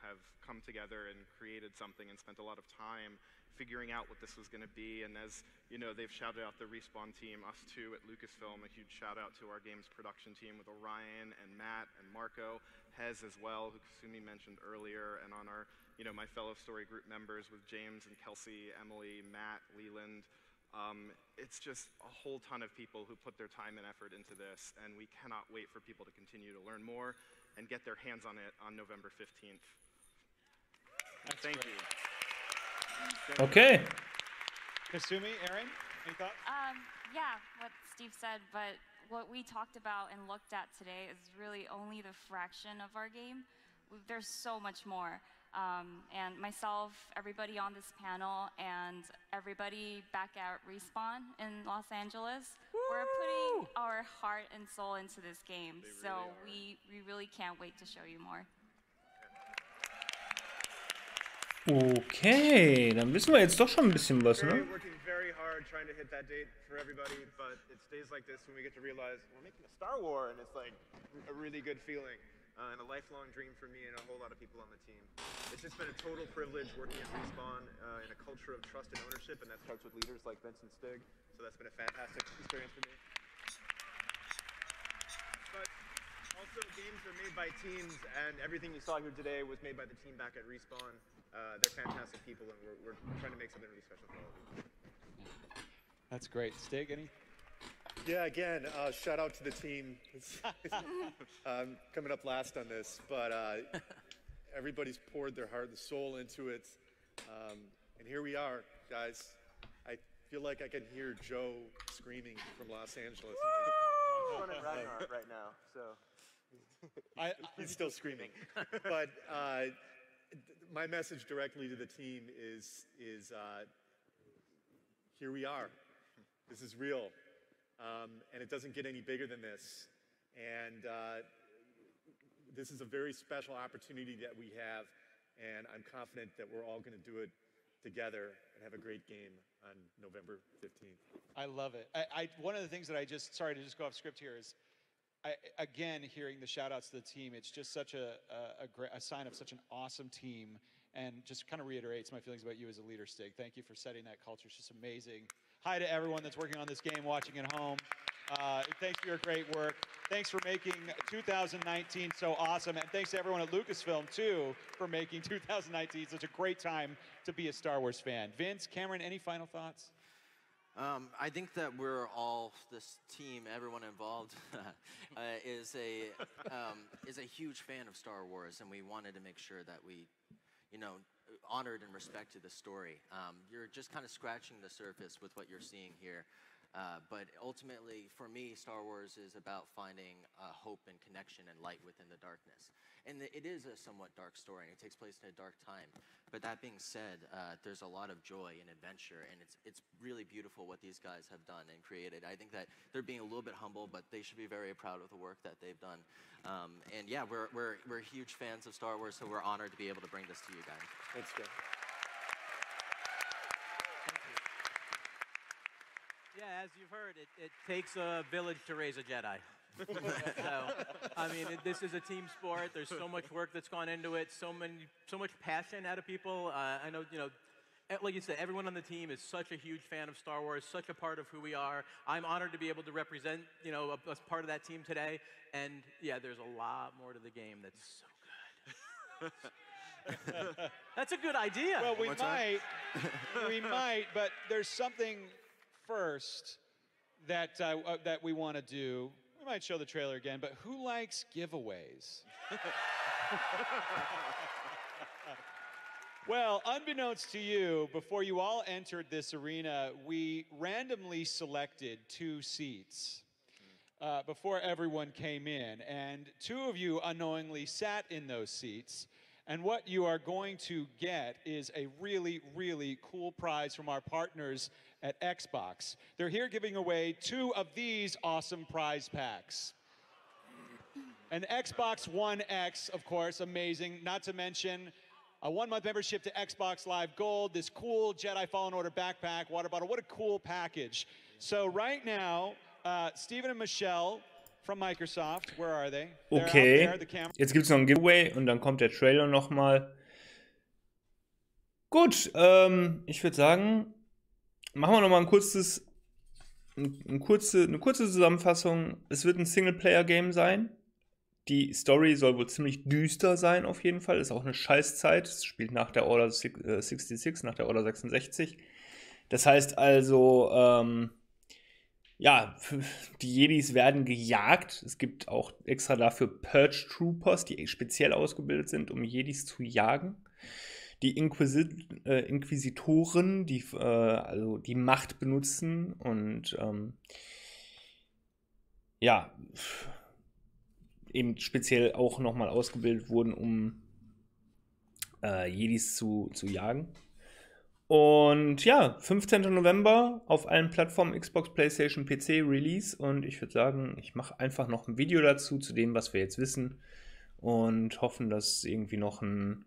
have come together and created something and spent a lot of time figuring out what this was going to be. And as, they've shouted out the Respawn team, us too at Lucasfilm, a huge shout out to our games production team with Orion and Matt and Marco, Hez as well, who Kasumi mentioned earlier, and on our, my fellow story group members with James and Kelsey, Emily, Matt, Leland. It's just a whole ton of people who put their time and effort into this, and we cannot wait for people to continue to learn more and get their hands on it on November 15th. Thank you. Okay. Kasumi, Aaron, any thoughts? Yeah, what Steve said, but what we talked about and looked at today is really only the fraction of our game. There's so much more. And myself, everybody on this panel, and everybody back at Respawn in Los Angeles, we're putting our heart and soul into this game. So we really can't wait to show you more. Okay, dann wissen wir jetzt doch schon ein bisschen was, ne? Working very hard trying to hit that date for everybody, but it's days like this when we get to realize we're making a Star Wars, and it's like a really good feeling. And a lifelong dream for me and a whole lot of people on the team. It's just been a total privilege working at Respawn in a culture of trust and ownership, and that starts with leaders like Vince and Stig. So that's been a fantastic experience for me. But also, games are made by teams, and everything you saw here today was made by the team back at Respawn. They're fantastic people, and we're trying to make something really special for all of you. That's great. Stig, any? Yeah, again, shout out to the team. Coming up last on this, but everybody's poured their heart and soul into it. And here we are, guys. I feel like I can hear Joe screaming from Los Angeles. I'm running Ragnar right now, so. He's still screaming. But my message directly to the team is here we are. This is real. And it doesn't get any bigger than this. And this is a very special opportunity that we have, and I'm confident that we're all going to do it together and have a great game on November 15th. I love it. One of the things that sorry to just go off script here is, again, hearing the shout outs to the team, it's just such a sign of such an awesome team, and just kind of reiterates my feelings about you as a leader, Stig. Thank you for setting that culture. It's just amazing. Hi to everyone that's working on this game, watching at home. Thanks for your great work. Thanks for making 2019 so awesome. And thanks to everyone at Lucasfilm, too, for making 2019 such a great time to be a Star Wars fan. Vince, Cameron, any final thoughts? I think that we're all, this team, everyone involved, is a huge fan of Star Wars, and we wanted to make sure that we, honored and respected the story. You're just kind of scratching the surface with what you're seeing here. But ultimately, for me, Star Wars is about finding hope and connection and light within the darkness. And it is a somewhat dark story, and it takes place in a dark time. But that being said, there's a lot of joy and adventure, and it's really beautiful what these guys have done and created. I think that they're being a little bit humble, but they should be very proud of the work that they've done. And yeah, we're huge fans of Star Wars, so we're honored to be able to bring this to you guys. Thanks, Joe. Yeah, as you've heard, it takes a village to raise a Jedi. So, I mean, this is a team sport. There's so much work that's gone into it. So much passion out of people. I know, you know, like you said, everyone on the team is such a huge fan of Star Wars, such a part of who we are. I'm honored to be able to represent, you know, a part of that team today. And yeah, there's a lot more to the game that's so good. That's a good idea. Well, we might, but there's something first that that we want to do. We might show the trailer again, but who likes giveaways? Well, unbeknownst to you, before you all entered this arena, we randomly selected 2 seats before everyone came in. And 2 of you unknowingly sat in those seats. And what you are going to get is a really, really cool prize from our partners at Xbox. They're here giving away 2 of these awesome prize packs. An Xbox One X, of course, amazing. Not to mention a 1-month membership to Xbox Live Gold, this cool Jedi Fallen Order backpack, water bottle. What a cool package. So right now, Steven and Michelle from Microsoft, where are they? Okay, jetzt gibt es noch ein Giveaway und dann kommt der Trailer nochmal. Gut, ich würde sagen, machen wir nochmal eine kurze Zusammenfassung. Es wird ein Singleplayer-Game sein. Die Story soll wohl ziemlich düster sein auf jeden Fall. Ist auch eine Scheißzeit. Es spielt nach der Order 66, nach der Order 66. Das heißt also, ja, die Jedis werden gejagt. Es gibt auch extra dafür Purge Troopers, die speziell ausgebildet sind, um Jedis zu jagen. Die Inquisitoren, die also die Macht benutzen und ja, eben speziell auch nochmal ausgebildet wurden, um Jedis zu jagen. Und ja, 15. November auf allen Plattformen, Xbox, PlayStation, PC, Release. Und ich würde sagen, ich mache einfach noch ein Video dazu, zu dem, was wir jetzt wissen. Und hoffen, dass es irgendwie noch einen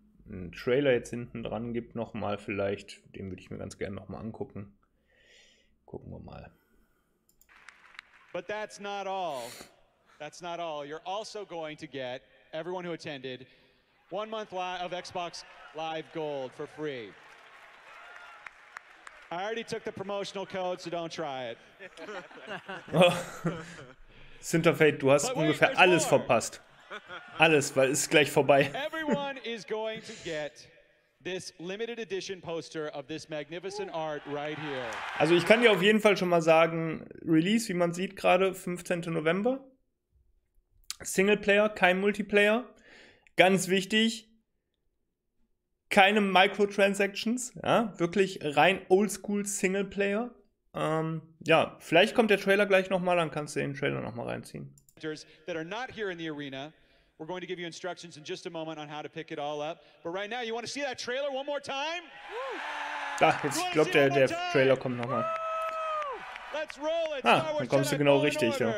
Trailer jetzt hinten dran gibt, nochmal vielleicht. Den würde ich mir ganz gerne nochmal angucken. Gucken wir mal. But that's not all. That's not all. You're also going to get, everyone who attended, 1 month of Xbox Live Gold for free. I already took the promotional code, so don't try it. Sinterfeld, du hast ungefähr alles verpasst. Alles, weil es ist gleich vorbei. Everyone is going to get this limited edition poster of this magnificent art right here. Also ich kann dir auf jeden Fall schon mal sagen, Release, wie man sieht gerade, 15. November. Singleplayer, kein Multiplayer. Ganz wichtig, keine Microtransactions, ja, wirklich rein oldschool Singleplayer. Ja, vielleicht kommt der Trailer gleich nochmal, dann kannst du den Trailer nochmal reinziehen. That are not here in the arena. We're going to give you instructions in just a moment on how to pick it all up. But right now, you want to see that trailer one more time? Da, jetzt, ich glaube, der Trailer kommt nochmal. Ah, dann kommst du genau richtig, ja.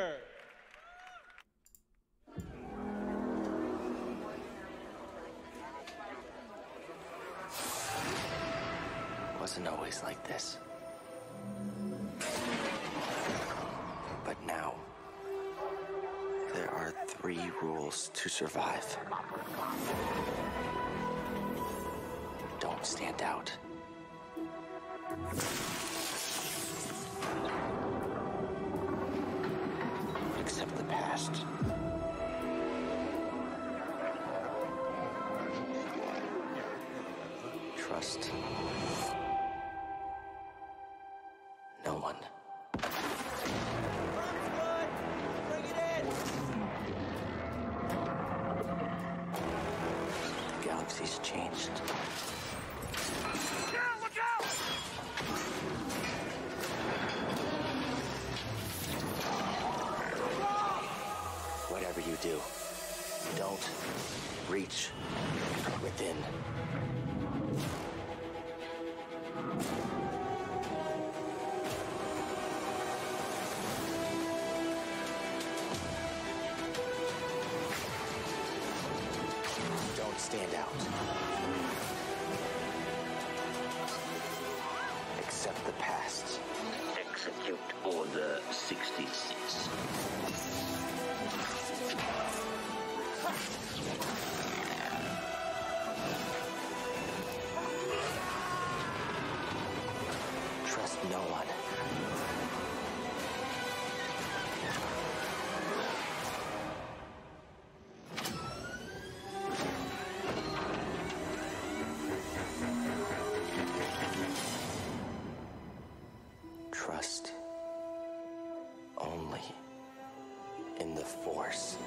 Wasn't always like this. But now, there are 3 rules to survive. Don't stand out. Accept the past. Trust no one. The galaxy's changed. Look out! Whatever you do, don't reach within. Don't stand out. Accept the past. Execute Order 66. Trust no one. Trust only in the Force.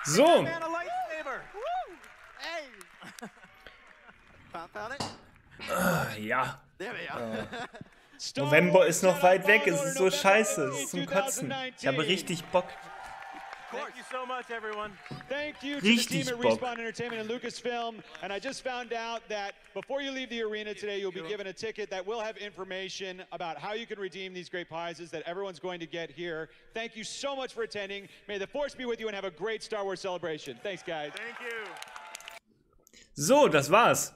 So. Man, a lightsaber. Woo! Hey. Found it? Ja. There we are. November ist noch weit weg, es ist so scheiße, es ist zum Kotzen. Ich habe richtig Bock. Thank you so much, everyone. Thank you to the Richtig team at Bock. Respawn Entertainment and Lucasfilm. And I just found out that before you leave the arena today, you'll be given a ticket that will have information about how you can redeem these great prizes that everyone's going to get here. Thank you so much for attending. May the Force be with you and have a great Star Wars celebration. Thanks, guys. Thank you. So, das war's.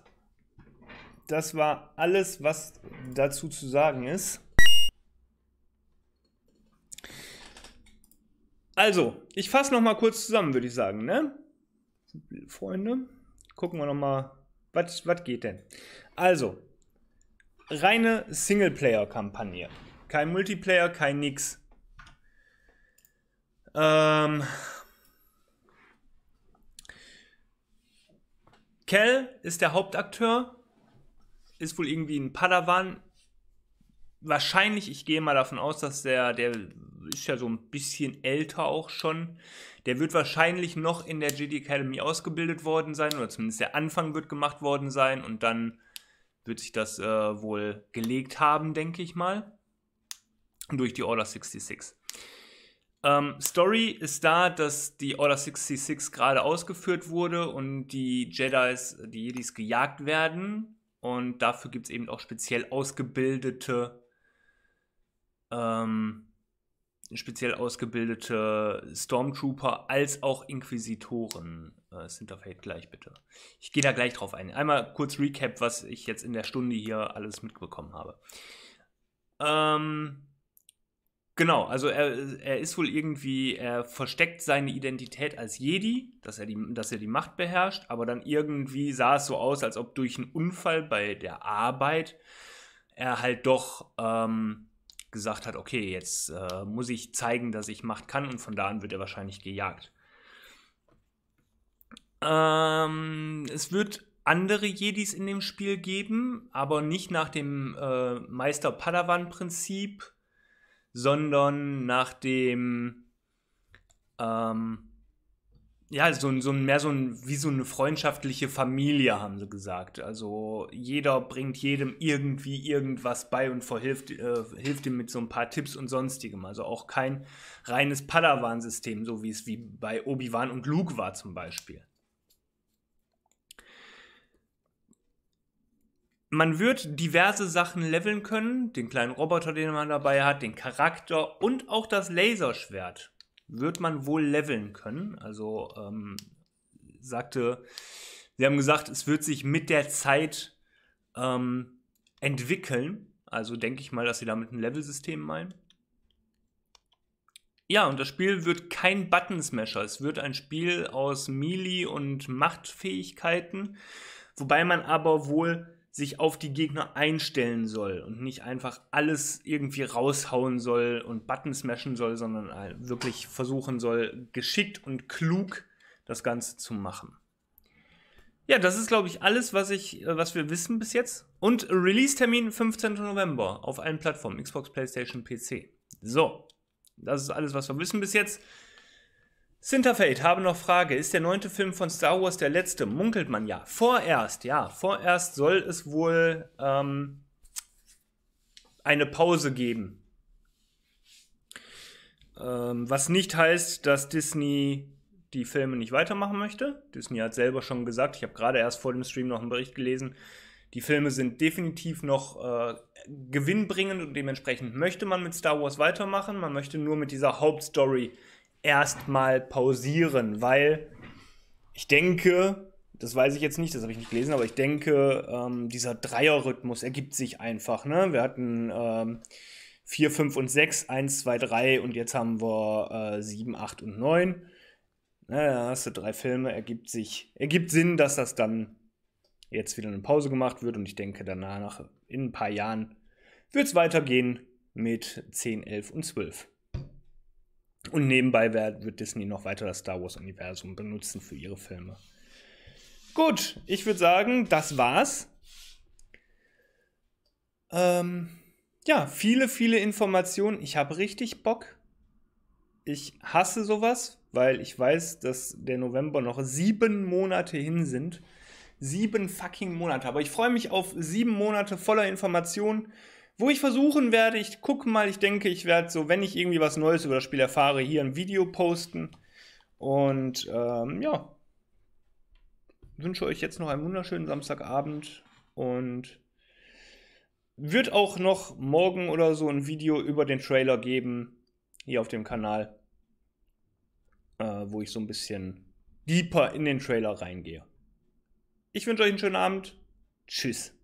Das war alles, was dazu zu sagen ist. Also, ich fasse noch mal kurz zusammen, würde ich sagen, ne? Freunde, gucken wir noch mal, was geht denn? Also, reine Singleplayer-Kampagne. Kein Multiplayer, kein nix. Cal ist der Hauptakteur. Ist wohl irgendwie ein Padawan. Wahrscheinlich, ich gehe mal davon aus, dass der ist ja so ein bisschen älter auch schon. Der wird wahrscheinlich noch in der Jedi Academy ausgebildet worden sein, oder zumindest der Anfang wird gemacht worden sein und dann wird sich das wohl gelegt haben, denke ich mal, durch die Order 66. Story ist da, dass die Order 66 gerade ausgeführt wurde und die Jedis gejagt werden. Und dafür gibt es eben auch speziell ausgebildete Stormtrooper als auch Inquisitoren. Sinterfeld gleich bitte. Ich gehe da gleich drauf ein. Einmal kurz Recap, was ich jetzt in der Stunde hier alles mitbekommen habe. Genau, also er ist wohl irgendwie, er versteckt seine Identität als Jedi, dass er die Macht beherrscht, aber dann irgendwie sah es so aus, als ob durch einen Unfall bei der Arbeit er halt doch gesagt hat, okay, jetzt muss ich zeigen, dass ich Macht kann und von da an wird er wahrscheinlich gejagt. Es wird andere Jedis in dem Spiel geben, aber nicht nach dem Meister-Padawan-Prinzip, sondern nach dem, ja, wie so eine freundschaftliche Familie, haben sie gesagt. Also jeder bringt jedem irgendwie irgendwas bei und hilft ihm mit so ein paar Tipps und sonstigem. Also auch kein reines Padawan-System, so wie es bei Obi-Wan und Luke war zum Beispiel. Man wird diverse Sachen leveln können, den kleinen Roboter, den man dabei hat, den Charakter und auch das Laserschwert wird man wohl leveln können. Also sie haben gesagt, es wird sich mit der Zeit entwickeln. Also denke ich mal, dass sie damit ein Level-System meinen. Ja, und das Spiel wird kein Button-Smasher. Es wird ein Spiel aus Melee und Machtfähigkeiten, wobei man aber wohl sich auf die Gegner einstellen soll und nicht einfach alles irgendwie raushauen soll und Button smashen soll, sondern wirklich versuchen soll, geschickt und klug das Ganze zu machen. Ja, das ist, glaube ich, alles, was wir wissen bis jetzt. Und Release-Termin 15. November auf allen Plattformen, Xbox, PlayStation, PC. So, das ist alles, was wir wissen bis jetzt. Sinterfeld, habe noch Frage. Ist der 9. Film von Star Wars der letzte? Munkelt man ja. Vorerst soll es wohl eine Pause geben. Was nicht heißt, dass Disney die Filme nicht weitermachen möchte. Disney hat selber schon gesagt, ich habe gerade erst vor dem Stream noch einen Bericht gelesen, Die Filme sind definitiv noch gewinnbringend und dementsprechend möchte man mit Star Wars weitermachen. Man möchte nur mit dieser Hauptstory erstmal pausieren, weil ich denke, das weiß ich jetzt nicht, das habe ich nicht gelesen, aber ich denke, dieser Dreierrhythmus ergibt sich einfach. Ne? Wir hatten 4, 5 und 6, 1, 2, 3 und jetzt haben wir 7, 8 und 9. Da hast du 3 Filme, ergibt Sinn, dass das dann jetzt wieder eine Pause gemacht wird und ich denke danach, in ein paar Jahren, wird es weitergehen mit 10, 11 und 12. Und nebenbei wird Disney noch weiter das Star Wars-Universum benutzen für ihre Filme. Gut, ich würde sagen, das war's. Ja, viele Informationen. Ich habe richtig Bock. Ich hasse sowas, weil ich weiß, dass der November noch 7 Monate hin sind. 7 fucking Monate. Aber ich freue mich auf 7 Monate voller Informationen, wo ich versuchen werde, ich gucke mal, ich denke, ich werde so, wenn ich irgendwie was Neues über das Spiel erfahre, hier ein Video posten. Und ja, wünsche euch jetzt noch einen wunderschönen Samstagabend und wird auch noch morgen oder so ein Video über den Trailer geben, hier auf dem Kanal, wo ich so ein bisschen deeper in den Trailer reingehe. Ich wünsche euch einen schönen Abend. Tschüss.